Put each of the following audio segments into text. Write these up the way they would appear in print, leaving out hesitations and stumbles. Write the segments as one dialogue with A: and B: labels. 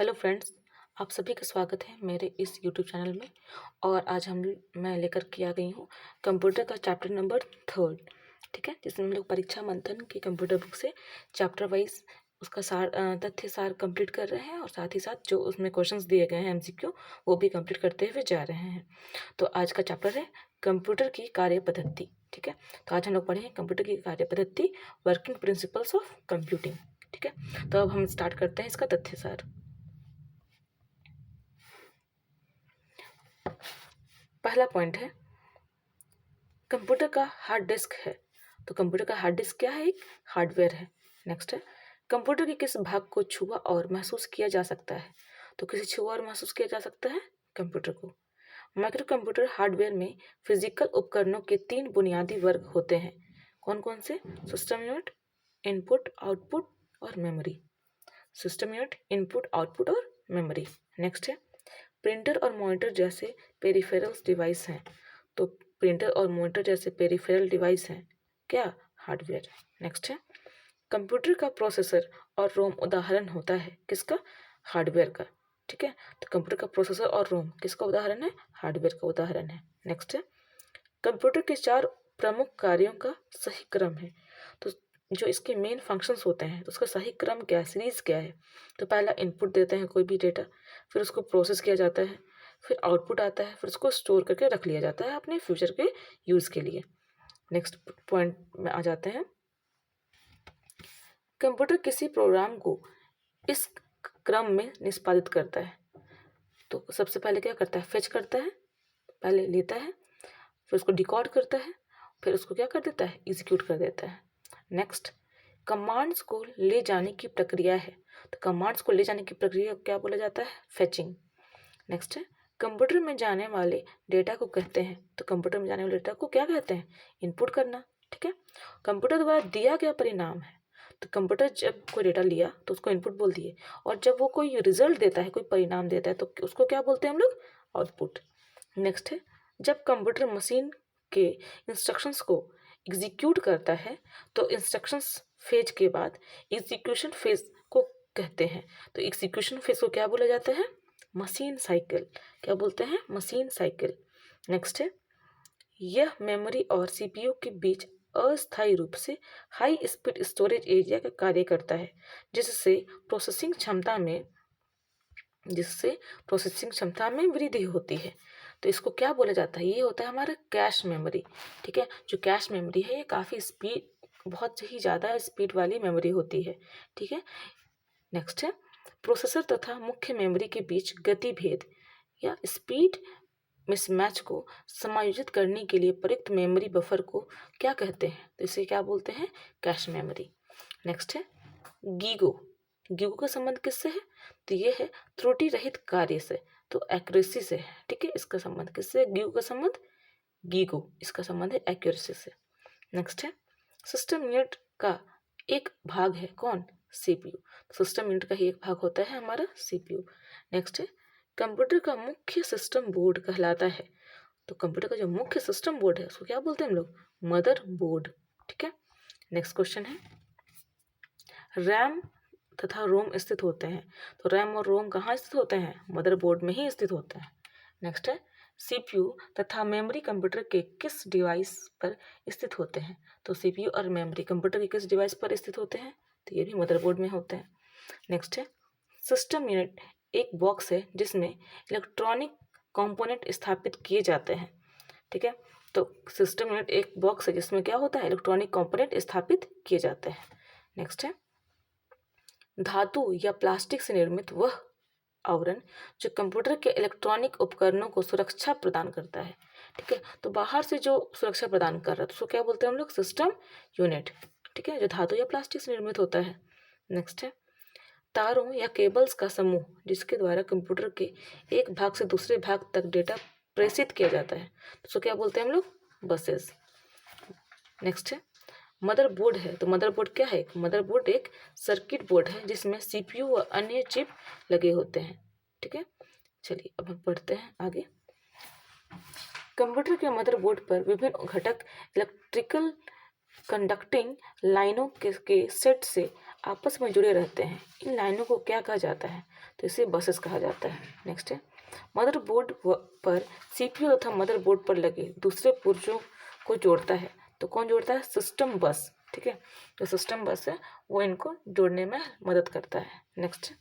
A: Hello friends, आप सभी का स्वागत है मेरे इस यूट्यूब चैनल में। और आज मैं लेकर के आ गई हूँ कंप्यूटर का चैप्टर नंबर 3। ठीक है, जिसमें हम लोग परीक्षा मंथन की कंप्यूटर बुक से चैप्टर वाइज उसका तथ्य सार कंप्लीट कर रहे हैं और साथ ही साथ जो उसमें क्वेश्चंस दिए गए हैं एमसीक्यू वो भी कंप्लीट करते हुए जा रहे हैं। तो आज का चैप्टर है कंप्यूटर की कार्य पद्धति। ठीक है, तो आज हम लोग पढ़ेंगे कंप्यूटर की कार्य पद्धति, वर्किंग प्रिंसिपल्स ऑफ कंप्यूटिंग। ठीक है, तो अब हम स्टार्ट करते हैं इसका तथ्य सार। पहला पॉइंट है कंप्यूटर का हार्ड डिस्क है। तो कंप्यूटर का हार्ड डिस्क क्या है? एक हार्डवेयर है। नेक्स्ट है कंप्यूटर के किस भाग को छुआ और महसूस किया जा सकता है? तो किसे छुआ और महसूस किया जा सकता है? कंप्यूटर को। माइक्रो कंप्यूटर हार्डवेयर में फिजिकल उपकरणों के 3 बुनियादी वर्ग होते हैं। कौन कौन से? सिस्टम यूनिट, इनपुट आउटपुट और memory. System unit, input output और मेमोरी। नेक्स्ट है प्रिंटर और मॉनिटर जैसे पेरिफेरल्स डिवाइस हैं। तो प्रिंटर और मॉनिटर जैसे पेरिफेरल डिवाइस हैं क्या? हार्डवेयर। नेक्स्ट है कंप्यूटर का प्रोसेसर और रोम उदाहरण होता है किसका? हार्डवेयर का। ठीक है, तो कंप्यूटर का प्रोसेसर और रोम किसका उदाहरण है? हार्डवेयर का उदाहरण है। नेक्स्ट है कंप्यूटर के 4 प्रमुख कार्यों का सही क्रम है। तो जो इसके मेन फंक्शंस होते हैं तो उसका सही क्रम क्या है, सीरीज क्या है? तो पहला इनपुट देते हैं कोई भी डेटा, फिर उसको प्रोसेस किया जाता है, फिर आउटपुट आता है, फिर उसको स्टोर करके रख लिया जाता है अपने फ्यूचर के यूज़ के लिए। नेक्स्ट पॉइंट में आ जाते हैं कंप्यूटर किसी प्रोग्राम को इस क्रम में निष्पादित करता है। तो सबसे पहले क्या करता है? फेच करता है, पहले लेता है, फिर उसको डिकोड करता है, फिर उसको क्या कर देता है? एग्जीक्यूट कर देता है। नेक्स्ट कमांड्स को ले जाने की प्रक्रिया है। तो कमांड्स को ले जाने की प्रक्रिया को क्या बोला जाता है? फेचिंग। नेक्स्ट है कंप्यूटर में जाने वाले डेटा को कहते हैं। तो कंप्यूटर में जाने वाले डेटा को क्या कहते हैं? इनपुट करना। ठीक है, कंप्यूटर द्वारा दिया गया परिणाम है। तो कंप्यूटर जब कोई डेटा लिया तो उसको इनपुट बोल दिए, और जब वो कोई रिजल्ट देता है, कोई परिणाम देता है, तो उसको क्या बोलते हैं हम लोग? आउटपुट। नेक्स्ट है जब कंप्यूटर मशीन के इंस्ट्रक्शंस को एग्जीक्यूट करता है तो इंस्ट्रक्शंस फेज के बाद एग्जीक्यूशन फेज को कहते हैं। तो एग्जीक्यूशन फेज को क्या बोला जाता है? Machine cycle. क्या बोलते हैं? Machine cycle. नेक्स्ट है यह मेमोरी और सीपीयू के बीच अस्थायी रूप से हाई स्पीड स्टोरेज एरिया का कार्य करता है, जिससे प्रोसेसिंग क्षमता में वृद्धि होती है। तो इसको क्या बोला जाता है? ये होता है हमारा कैश मेमोरी। ठीक है, जो कैश मेमोरी है ये काफ़ी स्पीड, बहुत ही ज़्यादा स्पीड वाली मेमोरी होती है। ठीक है, नेक्स्ट है प्रोसेसर तथा मुख्य मेमोरी के बीच गति भेद या स्पीड मिसमैच को समायोजित करने के लिए प्रयुक्त मेमोरी बफर को क्या कहते हैं? तो इसे क्या बोलते हैं? Cache memory. नेक्स्ट है गीगो। गीगो का संबंध किससे है? तो ये है त्रुटि रहित कार्य से, तो एक्यूरेसी से है। ठीक है, इसका संबंध किससे? गीगो का संबंध, गीगो इसका संबंध है एक्यूरेसी से। नेक्स्ट है सिस्टम यूनिट का एक भाग है कौन? सीपीयू। सिस्टम यूनिट का ही एक भाग होता है हमारा सीपीयू। नेक्स्ट है कंप्यूटर का मुख्य सिस्टम बोर्ड कहलाता है। तो कंप्यूटर का जो मुख्य सिस्टम बोर्ड है उसको क्या बोलते हैं हम लोग? Mother board. ठीक है, नेक्स्ट क्वेश्चन है रैम तथा रोम स्थित होते हैं। तो रैम और रोम कहाँ स्थित होते हैं? मदरबोर्ड में ही स्थित होते हैं। नेक्स्ट है सीपीयू तथा मेमोरी कंप्यूटर के किस डिवाइस पर स्थित होते हैं? तो सीपीयू और मेमोरी कंप्यूटर के किस डिवाइस पर स्थित होते हैं? तो ये भी मदरबोर्ड में होते हैं। नेक्स्ट है सिस्टम यूनिट एक बॉक्स है जिसमें इलेक्ट्रॉनिक कंपोनेंट स्थापित किए जाते हैं। ठीक है, तो सिस्टम यूनिट एक बॉक्स है जिसमें क्या होता है? इलेक्ट्रॉनिक कंपोनेंट स्थापित किए जाते हैं। नेक्स्ट है धातु या प्लास्टिक से निर्मित वह आवरण जो कंप्यूटर के इलेक्ट्रॉनिक उपकरणों को सुरक्षा प्रदान करता है। ठीक है, तो बाहर से जो सुरक्षा प्रदान कर रहा है तो उसको क्या बोलते हैं हम लोग? System unit. ठीक है, जो धातु या प्लास्टिक से निर्मित होता है। नेक्स्ट है तारों या केबल्स का समूह जिसके द्वारा कंप्यूटर के एक भाग से दूसरे भाग तक डेटा प्रेषित किया जाता है, तो उसको क्या बोलते हैं हम लोग? बसेस। नेक्स्ट है मदरबोर्ड है। तो मदरबोर्ड क्या है? मदरबोर्ड एक सर्किट बोर्ड है जिसमें सीपीयू व अन्य चिप लगे होते हैं। ठीक है, चलिए अब हम पढ़ते हैं आगे। कंप्यूटर के मदरबोर्ड पर विभिन्न घटक इलेक्ट्रिकल कंडक्टिंग लाइनों के सेट से आपस में जुड़े रहते हैं, इन लाइनों को क्या कहा जाता है? तो इसे बसेस कहा जाता है। नेक्स्ट है, मदरबोर्ड पर सीपीयू तथा मदरबोर्ड पर लगे दूसरे पुर्जों को जोड़ता है। तो कौन जोड़ता है? सिस्टम बस। ठीक है, जो सिस्टम बस है वो इनको जोड़ने में मदद करता है। नेक्स्ट,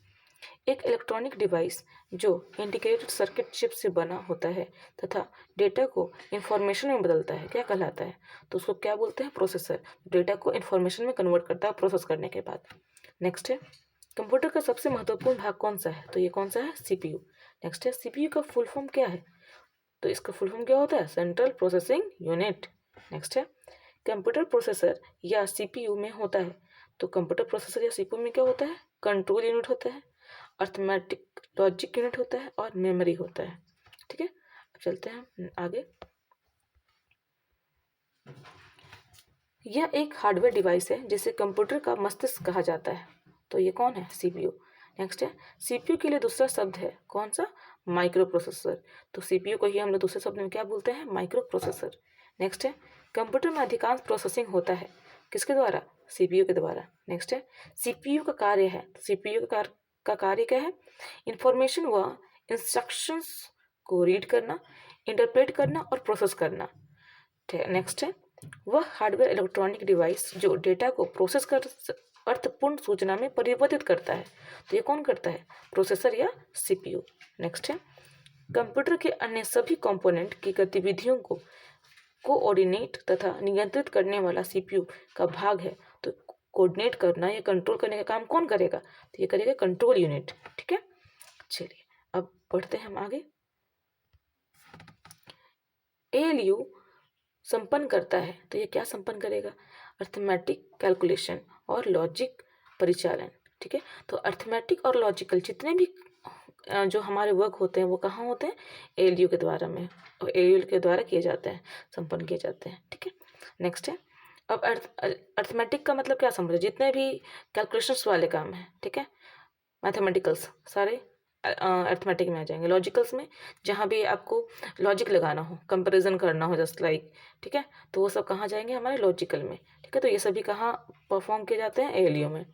A: एक इलेक्ट्रॉनिक डिवाइस जो इंटीग्रेटेड सर्किट चिप से बना होता है तथा डेटा को इंफॉर्मेशन में बदलता है, क्या कहलाता है? तो उसको क्या बोलते हैं? प्रोसेसर। डेटा को इंफॉर्मेशन में कन्वर्ट करता है प्रोसेस करने के बाद। नेक्स्ट है, कंप्यूटर का सबसे महत्वपूर्ण भाग कौन सा है? तो ये कौन सा है? सीपीयू। नेक्स्ट है, सीपीयू का फुल फॉर्म क्या है? तो इसका फुल फॉर्म क्या होता है? Central processing unit. नेक्स्ट है, कंप्यूटर प्रोसेसर या सीपीयू में होता है। तो कंप्यूटर प्रोसेसर या सीपीयू में क्या होता है? कंट्रोल यूनिट होता है, अर्थमेटिक लॉजिक यूनिट होता है और मेमोरी होता है। ठीक है, अब चलते हैं आगे। यह एक हार्डवेयर डिवाइस है जिसे कंप्यूटर का मस्तिष्क कहा जाता है। तो ये कौन है? सीपीयू। नेक्स्ट है, सीपीयू के लिए दूसरा शब्द है कौन सा? Micro processor. तो सीपीयू को ही हम लोग दूसरे शब्द में क्या बोलते हैं? Micro processor. नेक्स्ट है, कंप्यूटर में अधिकांश प्रोसेसिंग होता है किसके द्वारा? सीपीयू के द्वारा। नेक्स्ट है, सीपीयू का कार्य है, तो सीपीयू का कार्य क्या है? इंफॉर्मेशन व इंस्ट्रक्शंस को रीड करना, इंटरप्रेट करना और प्रोसेस करना। नेक्स्ट है, वह हार्डवेयर इलेक्ट्रॉनिक डिवाइस जो डेटा को प्रोसेस कर अर्थपूर्ण सूचना में परिवर्तित करता है। तो ये कौन करता है? प्रोसेसर या सीपीयू। नेक्स्ट है, कंप्यूटर के अन्य सभी कंपोनेंट की गतिविधियों को कोऑर्डिनेट तथा नियंत्रित करने वाला सीपीयू का भाग है। तो कोऑर्डिनेट करना या कंट्रोल करने का काम कौन करेगा? तो ये करेगा कंट्रोल यूनिट। ठीक है, चलिए अब पढ़ते हैं हम आगे। एएलयू संपन्न करता है, तो ये क्या संपन्न करेगा? अर्थमेटिक कैलकुलेशन और लॉजिक परिचालन। ठीक है, तो अर्थमेटिक और लॉजिकल जितने भी जो हमारे वर्क होते हैं वो कहाँ होते हैं? एएलयू के द्वारा में, और एएलयू के द्वारा किए जाते हैं, संपन्न किए जाते हैं। ठीक है, नेक्स्ट है, अब अर्थमेटिक का मतलब क्या समझो? जितने भी कैलकुलेशंस वाले काम हैं, ठीक है, मैथमेटिकल्स सारे अर्थमेटिक में आ जाएंगे। लॉजिकल्स में जहाँ भी आपको लॉजिक लगाना हो, कंपैरिजन करना हो, जस्ट लाइक, ठीक है, तो वो सब कहाँ जाएंगे? हमारे लॉजिकल में। ठीक है, तो ये सभी कहाँ परफॉर्म किए जाते हैं? एएलयू में।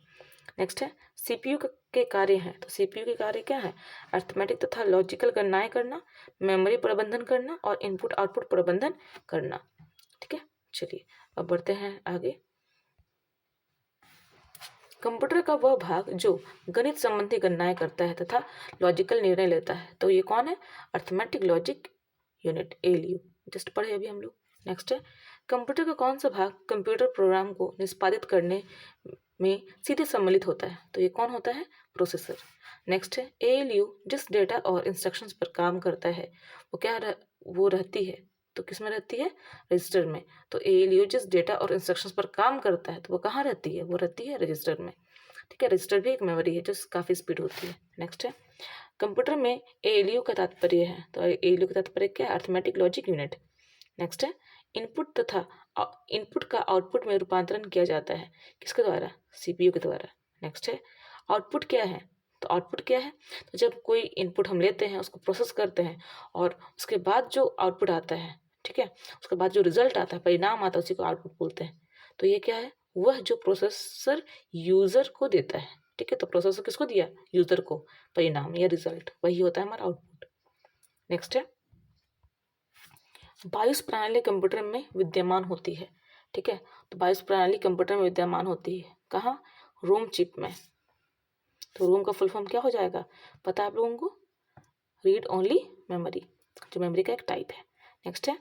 A: नेक्स्ट है, सीपीयू के कार्य हैं, तो सीपीयू के कार्य क्या है? अर्थमेटिक तथा लॉजिकल गणनाएं करना, मेमोरी प्रबंधन करना और इनपुट आउटपुट प्रबंधन करना। ठीक है, चलिए अब बढ़ते हैं आगे। कंप्यूटर का वह भाग जो गणित संबंधी गणनाएं करता है तथा लॉजिकल निर्णय लेता है, तो ये कौन है? Arithmetic logic unit, ALU, just पढ़े अभी हम लोग। नेक्स्ट है, कंप्यूटर का कौन सा भाग कंप्यूटर प्रोग्राम को निष्पादित करने में सीधे सम्मिलित होता है? तो ये कौन होता है? प्रोसेसर। नेक्स्ट है, एएलयू जिस डेटा और इंस्ट्रक्शंस पर काम करता है वो वो रहती है, तो किस में रहती है? रजिस्टर में। तो एएलयू जिस डेटा और इंस्ट्रक्शंस पर काम करता है तो वो कहाँ रहती है? वो रहती है रजिस्टर में। ठीक है, रजिस्टर भी एक मेमोरी है जो काफ़ी स्पीड होती है। नेक्स्ट है, कंप्यूटर में एएलयू का तात्पर्य है, तो एएलयू का तात्पर्य क्या है? Arithmetic logic unit. नेक्स्ट है, इनपुट का आउटपुट में रूपांतरण किया जाता है किसके द्वारा? सीपीयू के द्वारा। नेक्स्ट है, आउटपुट क्या है? तो आउटपुट क्या है? तो जब कोई इनपुट हम लेते हैं, उसको प्रोसेस करते हैं और उसके बाद जो आउटपुट आता है, ठीक है, उसके बाद जो रिजल्ट आता है, परिणाम आता है, उसी को आउटपुट बोलते हैं। तो ये क्या है? वह जो प्रोसेसर यूजर को देता है। ठीक है, तो प्रोसेसर किसको दिया? यूजर को परिणाम या रिजल्ट, वही होता है हमारा आउटपुट। नेक्स्ट है, बायोस प्रणाली कंप्यूटर में विद्यमान होती है। ठीक है, तो बायोस प्रणाली कंप्यूटर में विद्यमान होती है कहाँ? रोम चिप में। तो रोम का फुल फॉर्म क्या हो जाएगा? पता है आप लोगों को? रीड ओनली मेमोरी, जो मेमोरी का एक टाइप है। नेक्स्ट है,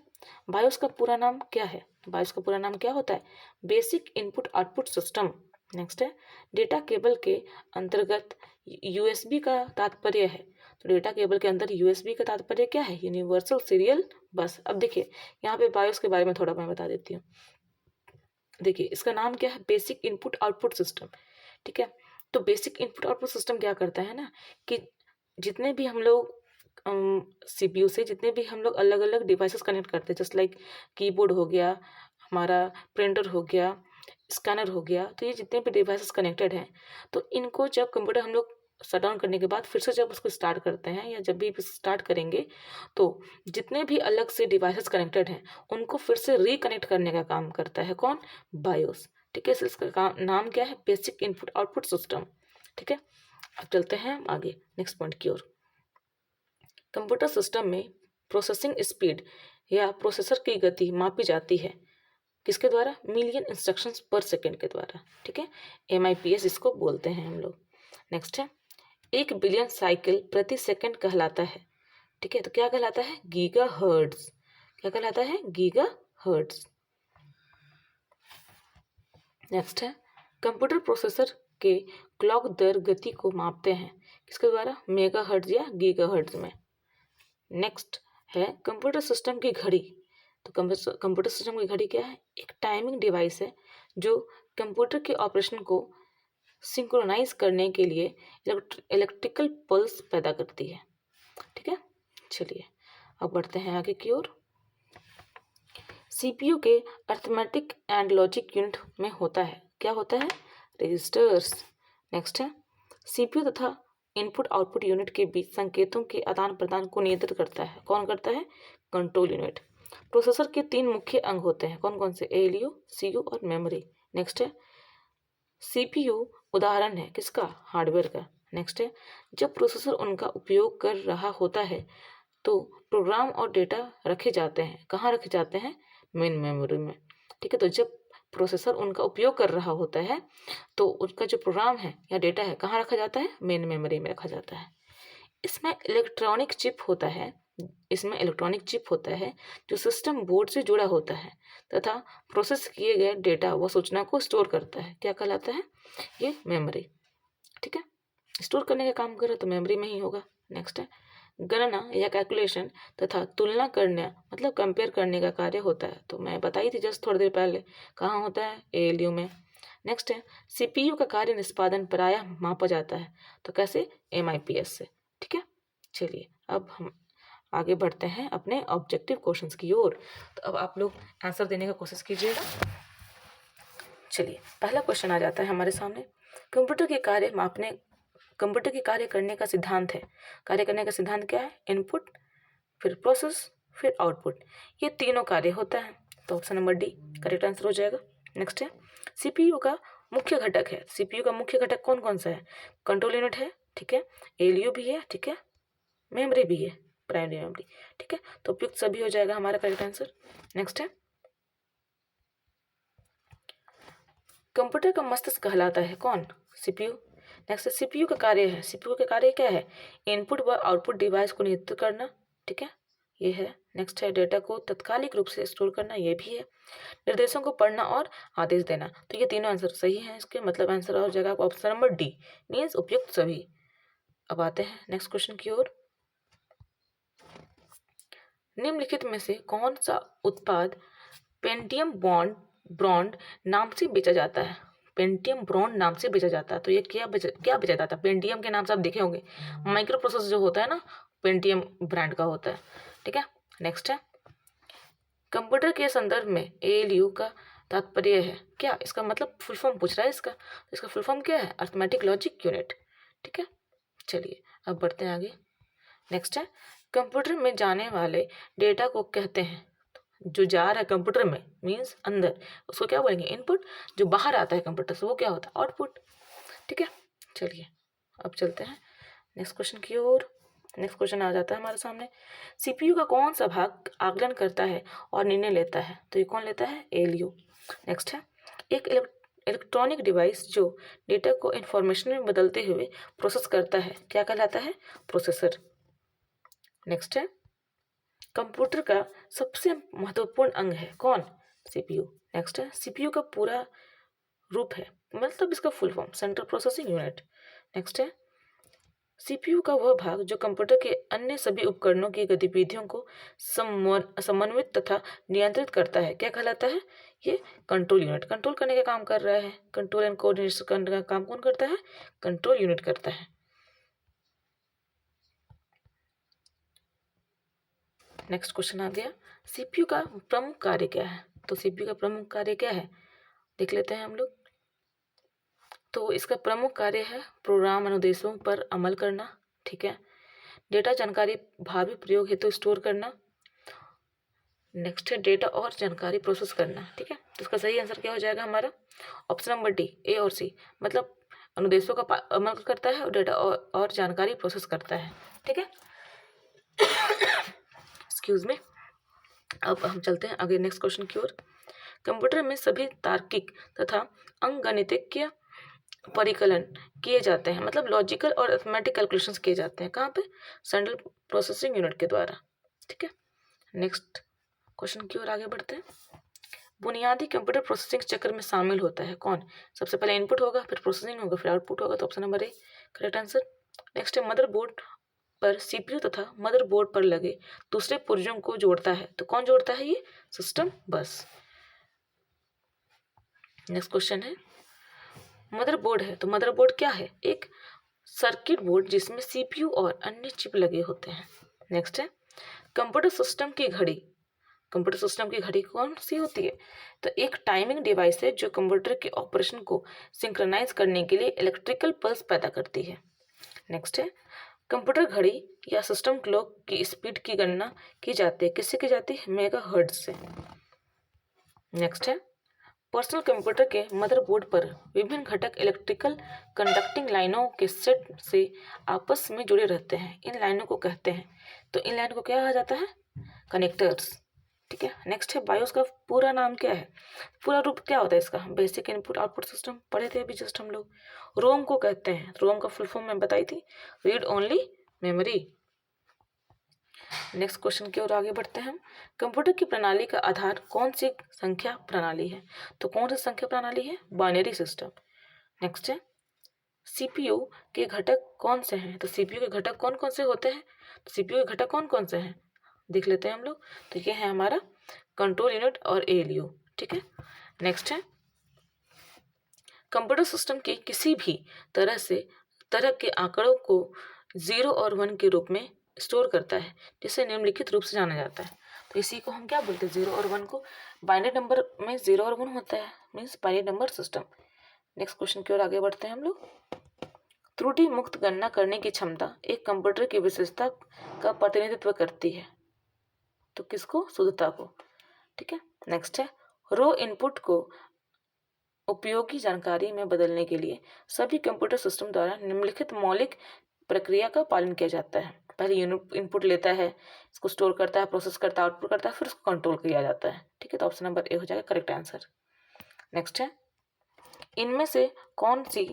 A: बायोस का पूरा नाम क्या है? बायोस का पूरा नाम क्या होता है? Basic input output system. Next है, डेटा केबल के अंतर्गत यूएसबी का तात्पर्य है। तो डेटा केबल के अंदर यूएसबी का तात्पर्य क्या है? यूनिवर्सल सीरियल बस। अब देखिए यहाँ पे बायोस के बारे में थोड़ा मैं बता देती हूँ। देखिए इसका नाम क्या है? Basic input output system. ठीक है, तो बेसिक इनपुट आउटपुट सिस्टम क्या करता है ना कि जितने भी हम लोग सीपीयू से जितने भी हम लोग अलग अलग डिवाइसेस कनेक्ट करते हैं, जस्ट लाइक कीबोर्ड हो गया, हमारा प्रिंटर हो गया, स्कैनर हो गया, तो ये जितने भी डिवाइसेस कनेक्टेड हैं, तो इनको जब कंप्यूटर हम लोग शट डाउन करने के बाद फिर से जब उसको स्टार्ट करते हैं या जब भी स्टार्ट करेंगे, तो जितने भी अलग से डिवाइसेस कनेक्टेड हैं उनको फिर से रिकनेक्ट करने का काम करता है कौन? बायोस। ठीक है। इसका नाम क्या है? Basic input output system. ठीक है, अब चलते हैं आगे नेक्स्ट पॉइंट की ओर। कंप्यूटर सिस्टम में प्रोसेसिंग स्पीड या प्रोसेसर की गति मापी जाती है किसके द्वारा? मिलियन इंस्ट्रक्शंस पर सेकंड के द्वारा। ठीक है, MIPS इसको बोलते हैं हम लोग। नेक्स्ट है 1 बिलियन साइकिल प्रति सेकंड कहलाता है। ठीक है, तो क्या कहलाता है? गीगाहर्ट्ज। क्या कहलाता है? गीगाहर्ट्ज। नेक्स्ट है कंप्यूटर प्रोसेसर के क्लॉक दर गति को मापते हैं किसके द्वारा? मेगाहर्ट्ज या गीगाहर्ट्ज में। नेक्स्ट है कंप्यूटर सिस्टम की घड़ी। तो कंप्यूटर सिस्टम की घड़ी क्या है? एक टाइमिंग डिवाइस है जो कंप्यूटर के ऑपरेशन को सिंक्रोनाइज करने के लिए इलेक्ट्रिकल पल्स पैदा करती है। ठीक है, चलिए अब बढ़ते हैं आगे की ओर। CPU के अर्थमेटिक एंड लॉजिक यूनिट में होता है, क्या होता है? रजिस्टर्स। नेक्स्ट है CPU तथा इनपुट आउटपुट यूनिट के बीच संकेतों के आदान प्रदान को नियंत्रित करता है, कौन करता है? Control unit. प्रोसेसर के 3 मुख्य अंग होते हैं, कौन कौन से? ALU, CU और मेमोरी। नेक्स्ट है CPU उदाहरण है किसका? हार्डवेयर का। नेक्स्ट है जब प्रोसेसर उनका उपयोग कर रहा होता है तो प्रोग्राम और डेटा रखे जाते हैं, कहाँ रखे जाते हैं? मेन मेमोरी में। ठीक है, तो जब प्रोसेसर उनका उपयोग कर रहा होता है तो उसका जो प्रोग्राम है या डेटा है कहाँ रखा जाता है? मेन मेमोरी में रखा जाता है। इसमें इलेक्ट्रॉनिक चिप होता है, जो सिस्टम बोर्ड से जुड़ा होता है तथा प्रोसेस किए गए डेटा व सूचना को स्टोर करता है, क्या कहलाता है? ये मेमोरी। ठीक है, स्टोर करने का काम कर रहा तो मेमोरी में ही होगा। नेक्स्ट है गणना या कैलकुलेशन तथा तुलना करने मतलब कंपेयर करने का कार्य होता है, तो मैं बताई थी जस्ट थोड़ी देर पहले, कहाँ होता है? ALU में। नेक्स्ट है CPU का कार्य निष्पादन प्रायः मापा जाता है, तो कैसे? MIPS से। ठीक है, चलिए अब हम आगे बढ़ते हैं अपने ऑब्जेक्टिव क्वेश्चंस की ओर। तो अब आप लोग आंसर देने का कोशिश कीजिएगा। चलिए पहला क्वेश्चन आ जाता है हमारे सामने। कंप्यूटर के कार्य करने का सिद्धांत है। कार्य करने का सिद्धांत क्या है? इनपुट, फिर प्रोसेस, फिर आउटपुट, ये तीनों कार्य होता है, तो option number D correct answer हो जाएगा। नेक्स्ट है CPU का मुख्य घटक है। CPU का मुख्य घटक कौन कौन सा है? कंट्रोल यूनिट है, ठीक है, ALU भी है, ठीक है, मेमोरी भी है, प्राइमरी मेमोरी। ठीक है, तो उपयुक्त सभी हो जाएगा हमारा करेक्ट आंसर। नेक्स्ट है कंप्यूटर का मस्तिष्क कहलाता है कौन? CPU। नेक्स्ट CPU का कार्य है, CPU का कार्य क्या है? इनपुट व आउटपुट डिवाइस को नियंत्रित करना। ठीक है, ये है। नेक्स्ट है डेटा को तात्कालिक रूप से स्टोर करना, ये भी है। निर्देशों को पढ़ना और आदेश देना, तो ये तीनों आंसर सही हैं। इसके मतलब आंसर हो जाएगा ऑप्शन नंबर डी, मीन्स उपयुक्त सभी। अब आते हैं नेक्स्ट क्वेश्चन की ओर। निम्नलिखित में से कौन सा उत्पाद पेंटियम ब्रॉन्ड नाम से बेचा जाता है? पेंटियम ब्रॉन्ड नाम से बेचा जाता है, तो ये क्या बेचा जाता है? पेंटियम के नाम से आप देखे होंगे, माइक्रो प्रोसेसर जो होता है ना, पेंटियम ब्रांड का होता है। ठीक है, नेक्स्ट है कंप्यूटर के संदर्भ में ALU का तात्पर्य है क्या? इसका मतलब फुल फॉर्म पूछ रहा है इसका, तो इसका फुल फॉर्म क्या है? Arithmetic logic unit. ठीक है, चलिए अब बढ़ते हैं आगे। नेक्स्ट है कंप्यूटर में जाने वाले डेटा को कहते हैं, जो जा रहा है कंप्यूटर में मीन्स अंदर, उसको क्या बोलेंगे? इनपुट। जो बाहर आता है कंप्यूटर से वो क्या होता है? आउटपुट। ठीक है, चलिए अब चलते हैं नेक्स्ट क्वेश्चन की ओर। नेक्स्ट क्वेश्चन आ जाता है हमारे सामने। CPU का कौन सा भाग आकलन करता है और निर्णय लेता है? तो ये कौन लेता है? ALU। नेक्स्ट है एक इलेक्ट्रॉनिक डिवाइस जो डेटा को इंफॉर्मेशन में बदलते हुए प्रोसेस करता है, क्या कहलाता है? प्रोसेसर। नेक्स्ट है कंप्यूटर का सबसे महत्वपूर्ण अंग है कौन? CPU। नेक्स्ट है CPU का पूरा रूप है, मतलब इसका full form central processing unit. Next है CPU का वह भाग जो कंप्यूटर के अन्य सभी उपकरणों की गतिविधियों को समन्वित तथा नियंत्रित करता है, क्या कहलाता है? ये कंट्रोल यूनिट। कंट्रोल करने का काम कर रहा है, कंट्रोल एंड कोऑर्डिनेशन करने का काम कौन करता है? कंट्रोल यूनिट करता है। नेक्स्ट क्वेश्चन आ गया, CPU का प्रमुख कार्य क्या है? तो CPU का प्रमुख कार्य क्या है, देख लेते हैं हम लोग। तो इसका प्रमुख कार्य है प्रोग्राम अनुदेशों पर अमल करना। ठीक है, डेटा जानकारी भावी प्रयोग हेतु स्टोर करना। नेक्स्ट है डेटा और जानकारी प्रोसेस करना, ठीक है। तो इसका सही आंसर क्या हो जाएगा हमारा? ऑप्शन नंबर डी, ए और सी, मतलब अनुदेशों का अमल करता है और डेटा और जानकारी प्रोसेस करता है, ठीक है। Excuse me. अब हम चलते हैं आगे नेक्स्ट क्वेश्चन की ओर। कंप्यूटर में सभी तार्किक तथा अंकगणितीय परिकलन किए जाते हैं, मतलब लॉजिकल और अर्थमेटिक कैलकुलेशंस किए जाते हैं। कहाँ पे? सेंट्रल प्रोसेसिंग यूनिट के द्वारा, ठीक है। नेक्स्ट क्वेश्चन की ओर आगे बढ़ते हैं। बुनियादी कंप्यूटर प्रोसेसिंग चक्र में शामिल होता है कौन? सबसे पहले इनपुट होगा, फिर प्रोसेसिंग होगा, फिर आउटपुट होगा। तो option number A correct answer. Next है मदरबोर्ड पर सीपीयू तथा मदरबोर्ड पर लगे दूसरे पुर्जों को जोड़ता है। तो कौन जोड़ता है? ये सिस्टम बस। नेक्स्ट क्वेश्चन है, मदरबोर्ड है तो मदरबोर्ड क्या है? एक सर्किट बोर्ड जिसमें सीपीयू और अन्य चिप लगे होते हैं। नेक्स्ट है कंप्यूटर सिस्टम की घड़ी। कंप्यूटर सिस्टम की घड़ी कौन सी होती है? तो एक टाइमिंग डिवाइस है जो कंप्यूटर के ऑपरेशन को सिंक्रोनाइज करने के लिए इलेक्ट्रिकल पल्स पैदा करती है। नेक्स्ट है कंप्यूटर घड़ी या सिस्टम क्लॉक की स्पीड की गणना की जाती है, किससे की जाती है? मेगाहर्ट्ज से। नेक्स्ट है पर्सनल कंप्यूटर के मदरबोर्ड पर विभिन्न घटक इलेक्ट्रिकल कंडक्टिंग लाइनों के सेट से आपस में जुड़े रहते हैं। इन लाइनों को कहते हैं, तो इन लाइन को क्या कहा जाता है? कनेक्टर्स, ठीक है। नेक्स्ट है बायोस का पूरा नाम क्या है? पूरा रूप क्या होता है इसका? बेसिक इनपुट आउटपुट सिस्टम, पढ़े थे अभी जस्ट हम लोग। रोम को कहते हैं, रोम का फुल फॉर्म मैं बताई थी, read only memory. Next question की ओर आगे बढ़ते हैं हम। कंप्यूटर की प्रणाली का आधार कौन सी संख्या प्रणाली है? तो कौन सी संख्या प्रणाली है? Binary system. नेक्स्ट है सीपीयू के घटक कौन से हैं? तो सीपीयू के घटक कौन कौन से होते हैं? तो सीपीयू के घटक कौन कौन से हैं देख लेते हैं हम लोग। तो ये है हमारा कंट्रोल यूनिट और एएलयू, ठीक है। नेक्स्ट है कंप्यूटर सिस्टम के किसी भी तरह के आंकड़ों को 0 और 1 के रूप में स्टोर करता है, जिसे निम्नलिखित रूप से जाना जाता है। तो इसी को हम क्या बोलते हैं? 0 और 1 को। बाइनरी नंबर में 0 और 1 होता है, means binary number system. Next question की ओर आगे बढ़ते हैं हम लोग। त्रुटि मुक्त गणना करने की क्षमता एक कंप्यूटर की विशेषता का प्रतिनिधित्व करती है, तो किसको? शुद्धता को, ठीक है। नेक्स्ट है रो इनपुट को उपयोगी जानकारी में बदलने के लिए सभी कंप्यूटर सिस्टम द्वारा निम्नलिखित मौलिक प्रक्रिया का पालन किया जाता है। पहले इनपुट लेता है, इसको स्टोर करता है, प्रोसेस करता है, आउटपुट करता है, फिर उसको कंट्रोल किया जाता है, ठीक है। तो ऑप्शन नंबर ए हो जाएगा करेक्ट आंसर। नेक्स्ट है इनमें से कौन सी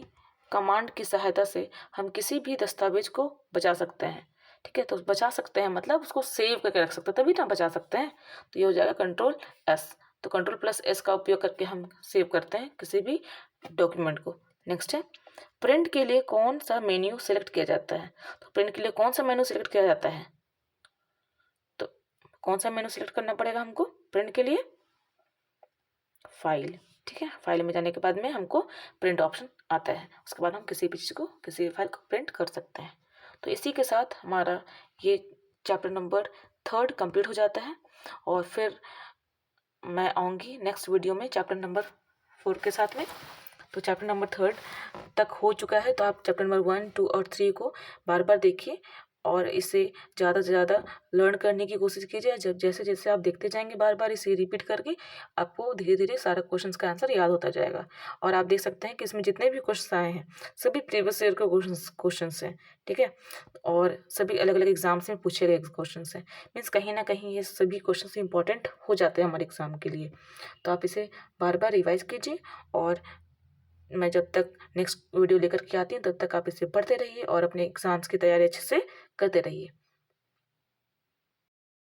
A: कमांड की सहायता से हम किसी भी दस्तावेज को बचा सकते हैं? ठीक है, तो बचा सकते हैं मतलब उसको सेव करके रख सकते हैं, तभी ना बचा सकते हैं। तो ये हो जाएगा कंट्रोल एस। तो कंट्रोल प्लस एस का उपयोग करके हम सेव करते हैं किसी भी डॉक्यूमेंट को। नेक्स्ट है प्रिंट के लिए कौन सा मेन्यू सेलेक्ट किया जाता है? तो प्रिंट के लिए कौन सा मेन्यू सेलेक्ट किया जाता है? तो कौन सा मेन्यू सेलेक्ट करना पड़ेगा हमको प्रिंट के लिए? फाइल, ठीक है। फाइल में जाने के बाद में हमको प्रिंट ऑप्शन आता है, उसके बाद हम किसी भी चीज़ को, किसी भी फाइल को प्रिंट कर सकते हैं। तो इसी के साथ हमारा ये चैप्टर नंबर 3 कंप्लीट हो जाता है, और फिर मैं आऊँगी नेक्स्ट वीडियो में चैप्टर नंबर 4 के साथ में। तो चैप्टर नंबर 3 तक हो चुका है, तो आप चैप्टर नंबर 1, 2 और 3 को बार बार देखिए और इसे ज़्यादा से ज़्यादा लर्न करने की कोशिश कीजिए। जब जैसे जैसे आप देखते जाएंगे बार बार इसे रिपीट करके, आपको धीरे धीरे सारा क्वेश्चंस का आंसर याद होता जाएगा। और आप देख सकते हैं कि इसमें जितने भी क्वेश्चन आए हैं सभी प्रीवियस ईयर के क्वेश्चंस हैं, ठीक है। और सभी अलग अलग एग्जाम्स में पूछे गए क्वेश्चंस हैं, मीन्स कहीं ना कहीं ये सभी क्वेश्चन इंपॉर्टेंट हो जाते हैं हमारे एग्जाम के लिए। तो आप इसे बार बार रिवाइज कीजिए, और मैं जब तक नेक्स्ट वीडियो लेकर के आती हूँ तब तक आप इसे पढ़ते रहिए और अपने एग्जाम्स की तैयारी अच्छे से करते रहिए।